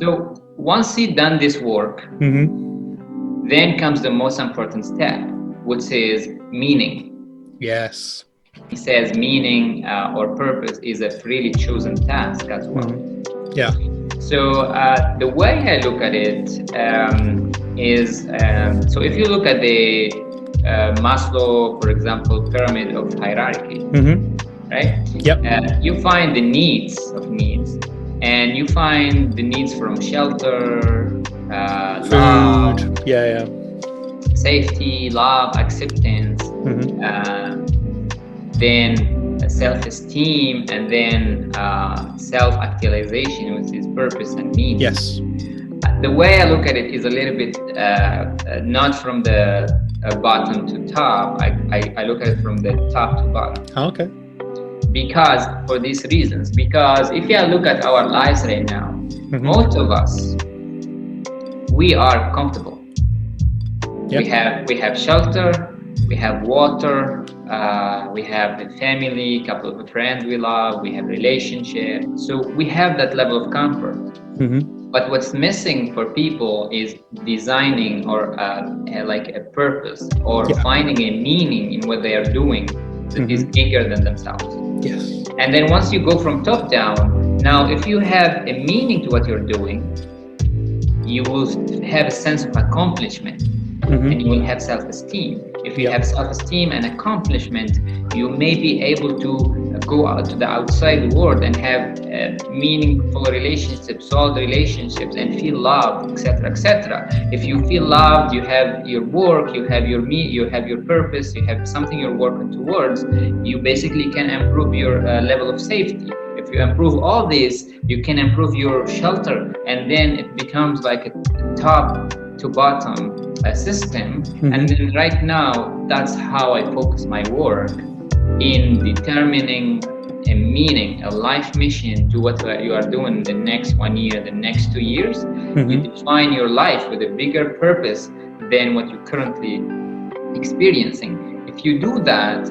So once he done this work, then comes the most important step, which is meaning. Yes. He says meaning or purpose is a freely chosen task as well. Yeah. So the way I look at it is, so if you look at the Maslow, for example, pyramid of hierarchy, right? Yep. You find the needs of needs, and you find the needs from shelter, Food. love, Yeah. safety, love, acceptance, then self-esteem, and then self-actualization, which is purpose and meaning. Yes. The way I look at it is a little bit not from the bottom to top. I look at it from the top to bottom. Okay. Because for these reasons, because if you look at our lives right now, most of us, we are comfortable. Yep. We have shelter, we have water, we have a family, a couple of friends we love, we have relationship. So we have that level of comfort. But what's missing for people is designing or like a purpose or finding a meaning in what they are doing that is bigger than themselves. Yes. And then once you go from top down, now if you have a meaning to what you're doing, you will have a sense of accomplishment. And you will have self-esteem. If you have self-esteem and accomplishment, you may be able to go out to the outside world and have meaningful relationships, solid relationships, and feel loved, etc., etc. If you feel loved, you have your work, you have your purpose, you have something you're working towards. You basically can improve your level of safety. If you improve all this, you can improve your shelter, and then it becomes like a top to bottom system. And then right now, that's how I focus my work in determining a meaning, a life mission to what you are doing in the next 1 year, the next 2 years. You define your life with a bigger purpose than what you're currently experiencing. If you do that,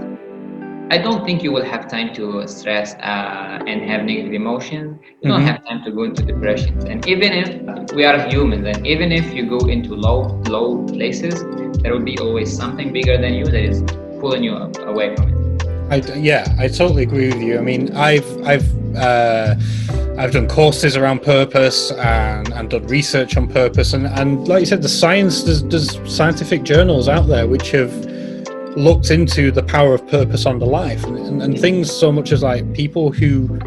I don't think you will have time to stress and have negative emotions. You don't have time to go into depressions. And even if we are humans, and even if you go into low places, there will be always something bigger than you that is pulling you away from it. I totally agree with you. I mean, I've done courses around purpose and done research on purpose, and like you said, there's scientific journals out there which have looked into the power of purpose on the life and things so much as like people who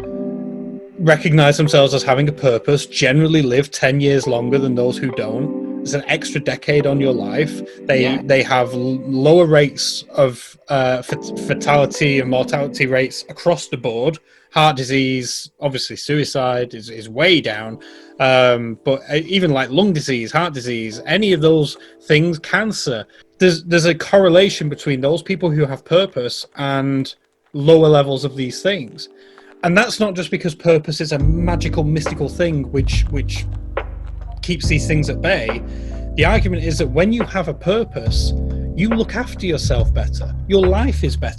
recognize themselves as having a purpose generally live 10 years longer than those who don't. It's an extra decade on your life. They have lower rates of fatality and mortality rates across the board. Heart disease, obviously suicide is way down, but even like lung disease, heart disease, any of those things, cancer, there's a correlation between those people who have purpose and lower levels of these things. And that's not just because purpose is a magical, mystical thing which keeps these things at bay. The argument is that when you have a purpose, you look after yourself better. Your life is better.